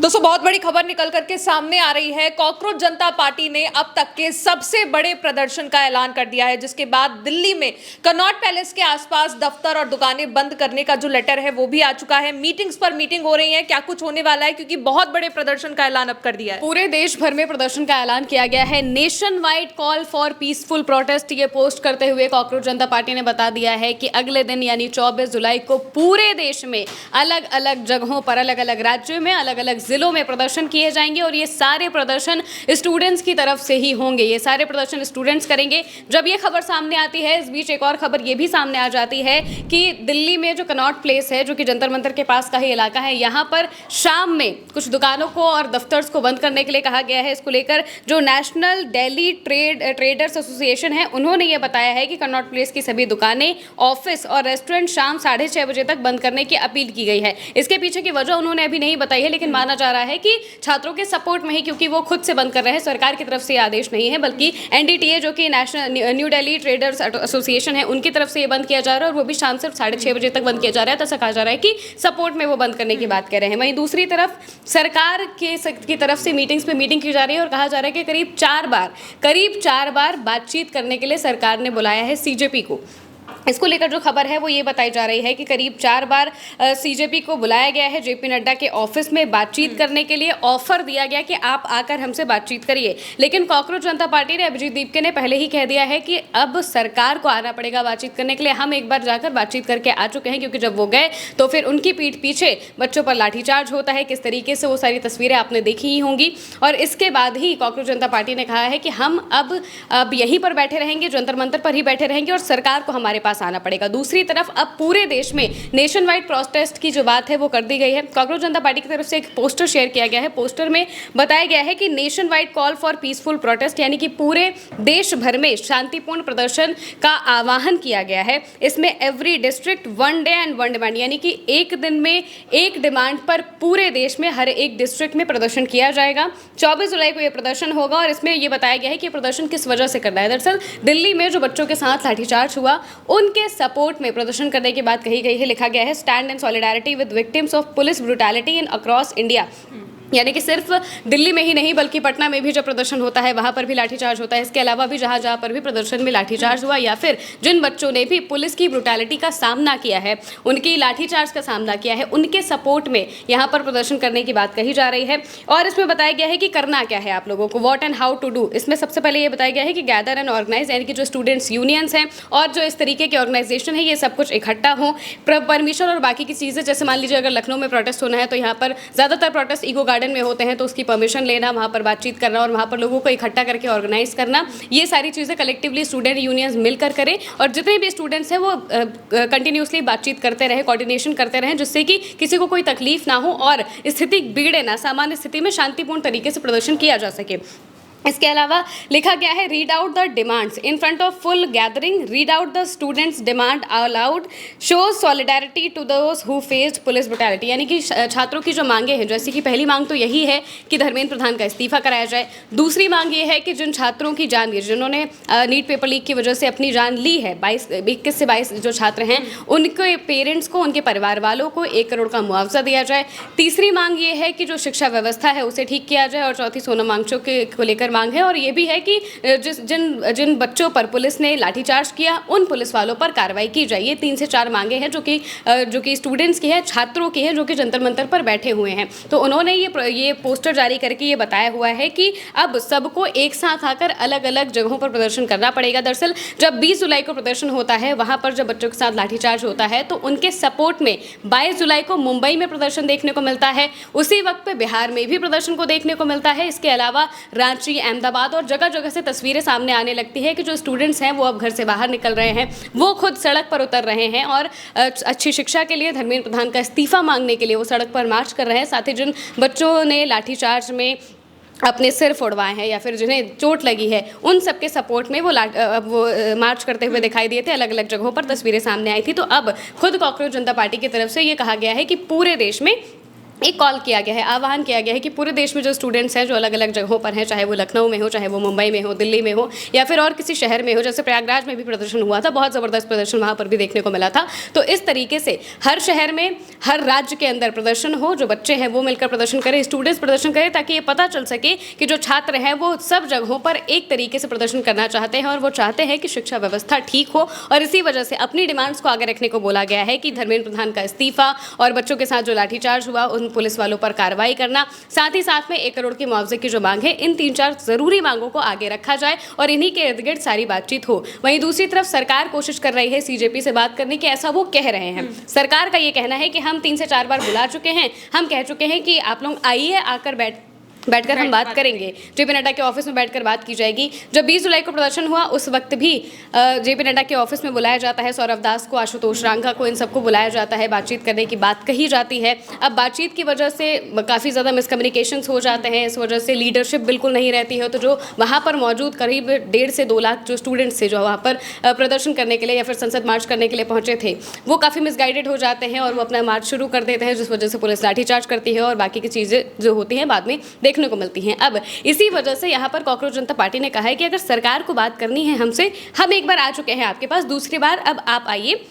दोस्तों बहुत बड़ी खबर निकल करके सामने आ रही है। कॉकरोच जनता पार्टी ने अब तक के सबसे बड़े प्रदर्शन का ऐलान कर दिया है, जिसके बाद दिल्ली में कनॉट पैलेस के आसपास दफ्तर और दुकानें बंद करने का जो लेटर है वो भी आ चुका है। मीटिंग्स पर मीटिंग हो रही है, क्या कुछ होने वाला है, क्योंकि बहुत बड़े प्रदर्शन का ऐलान अब कर दिया है। पूरे देश भर में प्रदर्शन का ऐलान किया गया है। Nation wide call for peaceful protest ये पोस्ट करते हुए कॉकरोच जनता पार्टी ने बता दिया है कि अगले दिन यानी 24 जुलाई को पूरे देश में अलग अलग जगहों पर, अलग अलग राज्यों में, अलग अलग जिलों में प्रदर्शन किए जाएंगे और ये सारे प्रदर्शन स्टूडेंट्स की तरफ से ही होंगे। ये सारे प्रदर्शन स्टूडेंट्स करेंगे। जब ये खबर सामने आती है, इस बीच एक और खबर ये भी सामने आ जाती है कि दिल्ली में जो कनॉट प्लेस है, जो कि जंतर मंतर के पास का ही इलाका है, यहाँ पर शाम में कुछ दुकानों को और दफ्तर्स को बंद करने के लिए कहा गया है। इसको लेकर जो नेशनल दिल्ली ट्रेडर्स एसोसिएशन है, उन्होंने ये बताया है कि कनॉट प्लेस की सभी दुकानें, ऑफिस और रेस्टोरेंट शाम 6:30 बजे तक बंद करने की अपील की गई है। इसके पीछे की वजह उन्होंने अभी नहीं बताई है, लेकिन माना जा रहा है कि छात्रों के सपोर्ट में ही, क्योंकि वो खुद से बंद कर रहे हैं, सरकार की तरफ से आदेश नहीं है, बल्कि एनडीटीए जो कि national new Delhi traders association है, उनकी तरफ से ये बंद किया जा रहा है और वो भी शाम सिर्फ 6:30 बजे तक बंद किया जा रहा है। तो ऐसा कहा जा रहा है कि सपोर्ट में वो बंद करने की बात कर रहे हैं। वहीं दूसरी तरफ सरकार की तरफ से मीटिंग्स पे मीटिंग की जा रही है और कहा जा रहा है कि करीब चार बार बातचीत करने के लिए सरकार ने बुलाया है सीजेपी को। इसको लेकर जो खबर है वो ये बताई जा रही है कि करीब 4 बार सीजेपी को बुलाया गया है जेपी नड्डा के ऑफिस में बातचीत करने के लिए। ऑफर दिया गया कि आप आकर हमसे बातचीत करिए, लेकिन कॉकरोच जनता पार्टी ने, अभिजीत दीपके ने पहले ही कह दिया है कि अब सरकार को आना पड़ेगा बातचीत करने के लिए। हम एक बार जाकर बातचीत करके आ चुके हैं, क्योंकि जब वो गए तो फिर उनकी पीठ पीछे बच्चों पर लाठीचार्ज होता है, किस तरीके से वो सारी तस्वीरें आपने देखी ही होंगी। और इसके बाद ही कॉकरोच जनता पार्टी ने कहा है कि हम अब यहीं पर बैठे रहेंगे, जंतर मंतर पर ही बैठे रहेंगे और सरकार को हमारे पास आना पड़ेगा। दूसरी तरफ अब पूरे देश में नेशन वाइड प्रोटेस्ट की जो बात है वो कर दी गई है। कॉकरोच जनता पार्टी की तरफ से एक पोस्टर शेयर किया गया है। पोस्टर में बताया गया है कि nation wide call for peaceful protest, यानी कि पूरे देश भर में शांतिपूर्ण प्रदर्शन का आह्वान किया गया है। इसमें every district one day and one demand, यानी कि एक दिन में एक डिमांड पर पूरे देश में हर एक डिस्ट्रिक्ट में प्रदर्शन किया जाएगा। 24 जुलाई को यह प्रदर्शन होगा और इसमें यह बताया गया है कि प्रदर्शन किस वजह से करना है। दरअसल दिल्ली में जो बच्चों के साथ लाठीचार्ज हुआ, उनके सपोर्ट में प्रदर्शन करने की बात कही गई है। लिखा गया है stand in solidarity with victims of police brutality in across India, यानी कि सिर्फ दिल्ली में ही नहीं बल्कि पटना में भी जब प्रदर्शन होता है वहाँ पर भी लाठीचार्ज होता है। इसके अलावा भी जहाँ जहाँ पर भी प्रदर्शन में लाठीचार्ज हुआ या फिर जिन बच्चों ने भी पुलिस की ब्रूटैलिटी का सामना किया है, उनकी लाठीचार्ज का सामना किया है, उनके सपोर्ट में यहाँ पर प्रदर्शन करने की बात कही जा रही है। और इसमें बताया गया है कि करना क्या है आप लोगों को, what and how to do. इसमें सबसे पहले ये बताया गया है कि गैदर एंड ऑर्गेनाइज, यानी कि जो स्टूडेंट्स यूनियंस हैं और जो इस तरीके के ऑर्गेनाइजेशन है, ये सब कुछ इकट्ठा हों। परमिशन और बाकी की चीज़ें, जैसे मान लीजिए अगर लखनऊ में प्रोटेस्ट होना है तो यहाँ पर ज़्यादातर प्रोटेस्ट ईको गार्डन में होते हैं, तो उसकी परमिशन लेना, वहाँ पर बातचीत करना और वहाँ पर लोगों को इकट्ठा करके ऑर्गेनाइज करना, ये सारी चीज़ें कलेक्टिवली स्टूडेंट यूनियंस मिलकर करें और जितने भी स्टूडेंट्स हैं वो कंटिन्यूसली बातचीत करते रहें, कोऑर्डिनेशन करते रहें, जिससे कि किसी को कोई तकलीफ ना हो और स्थिति बिगड़े ना, सामान्य स्थिति में शांतिपूर्ण तरीके से प्रदर्शन किया जा सके। इसके अलावा लिखा गया है read out the demands in front of full gathering, read out the students demand aloud, show solidarity to those who faced police brutality, यानी कि छात्रों की जो मांगे हैं, जैसे कि पहली मांग तो यही है कि धर्मेंद्र प्रधान का इस्तीफा कराया जाए। दूसरी मांग ये है कि जिन छात्रों की जान गई, जिन्होंने नीट पेपर लीक की वजह से अपनी जान ली है, 21 से 22 जो छात्र हैं, उनके पेरेंट्स को, उनके परिवार वालों को 1 करोड़ का मुआवजा दिया जाए। तीसरी मांग ये है कि जो शिक्षा व्यवस्था है उसे ठीक किया जाए और चौथी सोनम वांगचुक को लेकर मांग है और ये भी है कि जिन बच्चों पर पुलिस ने लाठीचार्ज किया उन पुलिस वालों पर कार्रवाई की जाए। ये 3 से 4 मांगे हैं जो कि स्टूडेंट्स की है, छात्रों की है, जो कि जंतर मंतर पर बैठे हुए हैं। तो उन्होंने ये पोस्टर जारी करके ये बताया हुआ है कि अब सबको एक साथ आकर अलग अलग जगहों पर प्रदर्शन करना पड़ेगा। दरअसल जब 20 जुलाई को प्रदर्शन होता है, वहाँ पर जब बच्चों के साथ लाठीचार्ज होता है तो उनके सपोर्ट में 22 जुलाई को मुंबई में प्रदर्शन देखने को मिलता है। उसी वक्त पे बिहार में भी प्रदर्शन को देखने को मिलता है। इसके अलावा रांची, अहमदाबाद और जगह जगह से तस्वीरें सामने आने लगती है कि जो स्टूडेंट्स हैं वो अब घर से बाहर निकल रहे हैं, वो खुद सड़क पर उतर रहे हैं और अच्छी शिक्षा के लिए, धर्मेंद्र प्रधान का इस्तीफा मांगने के लिए वो सड़क पर मार्च कर रहे हैं। साथ ही जिन बच्चों ने लाठीचार्ज में अपने सिर फोड़वाए हैं या फिर जिन्हें चोट लगी है, उन सबके सपोर्ट में वो मार्च करते हुए दिखाई दिए थे। अलग अलग जगहों पर तस्वीरें सामने आई थी। तो अब खुद कॉकरोच जनता पार्टी की तरफ से ये कहा गया है कि पूरे देश में एक कॉल किया गया है, आह्वान किया गया है कि पूरे देश में जो स्टूडेंट्स हैं जो अलग अलग जगहों पर हैं, चाहे वो लखनऊ में हो, चाहे वो मुंबई में हो, दिल्ली में हो या फिर और किसी शहर में हो, जैसे प्रयागराज में भी प्रदर्शन हुआ था, बहुत ज़बरदस्त प्रदर्शन वहाँ पर भी देखने को मिला था। तो इस तरीके से हर शहर में, हर राज्य के अंदर प्रदर्शन हो, जो बच्चे हैं वो मिलकर प्रदर्शन करें, स्टूडेंट्स प्रदर्शन करें, ताकि ये पता चल सके कि जो छात्र हैं वो सब जगहों पर एक तरीके से प्रदर्शन करना चाहते हैं और वो चाहते हैं कि शिक्षा व्यवस्था ठीक हो। और इसी वजह से अपनी डिमांड्स को आगे रखने को बोला गया है कि धर्मेंद्र प्रधान का इस्तीफा और बच्चों के साथ जो लाठीचार्ज हुआ उन पुलिस वालों पर कार्रवाई करना, साथ ही साथ में 1 करोड़ की मुआवजे की जो मांग है, इन 3-4 जरूरी मांगों को आगे रखा जाए और इन्हीं के इर्द गिर्द सारी बातचीत हो। वहीं दूसरी तरफ सरकार कोशिश कर रही है सीजेपी से बात करने की, ऐसा वो कह रहे हैं। सरकार का ये कहना है कि हम 3 से 4 बार बुला चुके हैं, हम कह चुके हैं कि आप लोग आइए, आकर बैठकर हम बात करेंगे। जेपी नड्डा के ऑफिस में बैठकर बात की जाएगी। जब 20 जुलाई को प्रदर्शन हुआ उस वक्त भी जेपी नड्डा के ऑफिस में बुलाया जाता है, सौरभ दास को, आशुतोष रांगा को, इन सबको बुलाया जाता है, बातचीत करने की बात कही जाती है। अब बातचीत की वजह से काफ़ी ज़्यादा मिसकम्युनिकेशंस हो जाते हैं, इस वजह से लीडरशिप बिल्कुल नहीं रहती है। तो जो वहाँ पर मौजूद करीब 1.5 से 2 लाख जो स्टूडेंट्स थे जो वहाँ पर प्रदर्शन करने के लिए या फिर संसद मार्च करने के लिए पहुँचे थे, वो काफ़ी मिसगाइडेड हो जाते हैं और वो अपना मार्च शुरू कर देते हैं, जिस वजह से पुलिस लाठीचार्ज करती है और बाकी की चीज़ें जो होती हैं बाद में देखने को मिलती हैं। अब इसी वजह से यहाँ पर कॉकरोच जनता पार्टी ने कहा है कि अगर सरकार को बात करनी है हमसे, हम एक बार आ चुके हैं आपके पास, दूसरी बार अब आप आइए।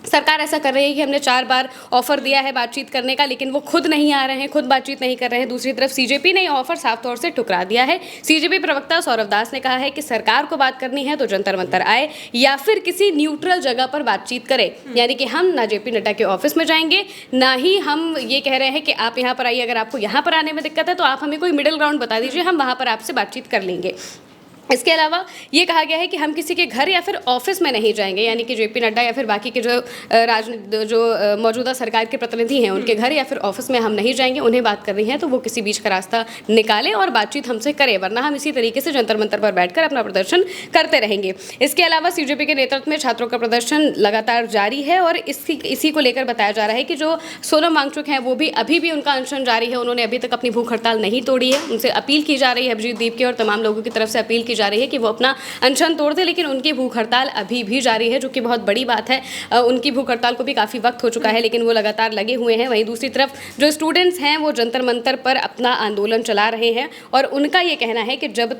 सरकार ऐसा कर रही है कि हमने 4 बार ऑफर दिया है बातचीत करने का, लेकिन वो खुद नहीं आ रहे हैं, खुद बातचीत नहीं कर रहे हैं। दूसरी तरफ सीजेपी ने ऑफर साफ तौर से ठुकरा दिया है। सीजेपी प्रवक्ता सौरभ दास ने कहा है कि सरकार को बात करनी है तो जंतर मंतर आए या फिर किसी न्यूट्रल जगह पर बातचीत करें, यानी कि हम ना जेपी नड्डा के ऑफिस में जाएंगे, ना ही हम ये कह रहे हैं कि आप यहाँ पर आइए। अगर आपको यहाँ पर आने में दिक्कत है तो आप हमें कोई मिडिल ग्राउंड बता दीजिए, हम वहाँ पर आपसे बातचीत कर लेंगे। इसके अलावा ये कहा गया है कि हम किसी के घर या फिर ऑफिस में नहीं जाएंगे, यानी कि जेपी नड्डा या फिर बाकी के जो मौजूदा सरकार के प्रतिनिधि हैं उनके घर या फिर ऑफिस में हम नहीं जाएंगे। उन्हें बात करनी है तो वो किसी बीच का रास्ता निकालें और बातचीत हमसे करें, वरना हम इसी तरीके से जंतर मंतर पर बैठकर अपना प्रदर्शन करते रहेंगे। इसके अलावा सीजेपी के नेतृत्व में छात्रों का प्रदर्शन लगातार जारी है और इसी को लेकर बताया जा रहा है कि जो सोनम वांगचुक हैं वो भी अभी भी उनका अनशन जारी है। उन्होंने अभी तक अपनी भूख हड़ताल नहीं तोड़ी है। उनसे अपील की जा रही है, अभिजीत दीप की और तमाम लोगों की तरफ से अपील की जा रही है कि वो अपना अनशन तोड़ दे, लेकिन उनकी भूख हड़ताल अभी भी जारी है, जो कि बहुत बड़ी बात है। उनकी भूख हड़ताल को भी काफ़ी वक्त हो चुका है, लेकिन वो लगातार लगे हुए हैं। वहीं दूसरी तरफ जो स्टूडेंट्स हैं वो जंतर मंतर पर अपना आंदोलन चला रहे हैं और उनका ये कहना है कि जब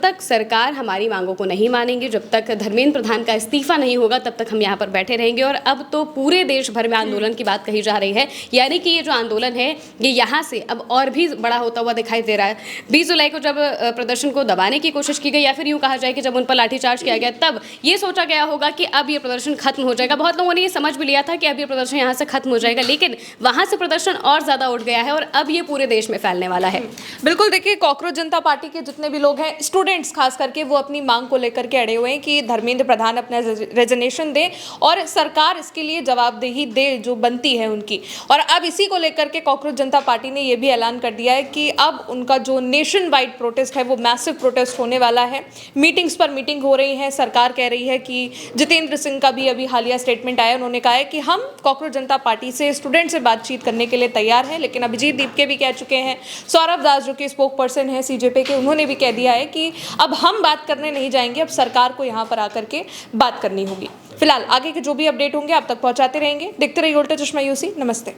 तक सरकार हमारी मांगों को नहीं मानेंगे, जब तक धर्मेंद्र प्रधान का इस्तीफा नहीं होगा, तब तक हम यहाँ पर बैठे रहेंगे। और अब तो पूरे देश भर में आंदोलन की बात कही जा रही है, यानी कि ये जो आंदोलन है ये यहाँ से अब और भी बड़ा होता हुआ दिखाई दे रहा है। 20 जुलाई को जब प्रदर्शन को दबाने की कोशिश की गई या फिर यूँ कहा जाए कि जब उन पर लाठीचार्ज किया गया, तब ये सोचा गया होगा कि अब ये प्रदर्शन खत्म हो जाएगा। बहुत लोगों ने ये समझ भी लिया था कि अब ये प्रदर्शन यहाँ से खत्म हो जाएगा, लेकिन वहाँ से प्रदर्शन और ज़्यादा उठ गया है और अब ये पूरे देश में फैलने वाला है। बिल्कुल, देखिए कॉकरोच जनता पार्टी के जितने भी लोग हैं, स्टूडेंट्स खास करके, वो अपनी मांग को लेकर के अड़े हुए हैं कि धर्मेंद्र प्रधान अपना रेजिग्नेशन दे और सरकार इसके लिए जवाबदेही दे जो बनती है उनकी। और अब इसी को लेकर के कॉकरोच जनता पार्टी ने यह भी ऐलान कर दिया है कि अब उनका जो नेशन वाइड प्रोटेस्ट है वो मैसिव प्रोटेस्ट होने वाला है। मीटिंग्स पर मीटिंग हो रही है। सरकार कह रही है कि जितेंद्र सिंह का भी अभी हालिया स्टेटमेंट आया, उन्होंने कहा है कि हम कॉकरोच जनता पार्टी से स्टूडेंट से बातचीत करने के लिए तैयार हैं। लेकिन अभिजीत दीप के भी कह चुके हैं, सौरभ दास जो कि स्पोक पर्सन है सीजेपी के, उन्होंने भी कह दिया है कि अब हम बात करने नहीं जाएंगे, अब सरकार को यहाँ पर आकर के बात करनी होगी। फिलहाल आगे के जो भी अपडेट होंगे आप तक पहुँचाते रहेंगे। देखते रहिए उल्टा चश्मा यूसी। नमस्ते।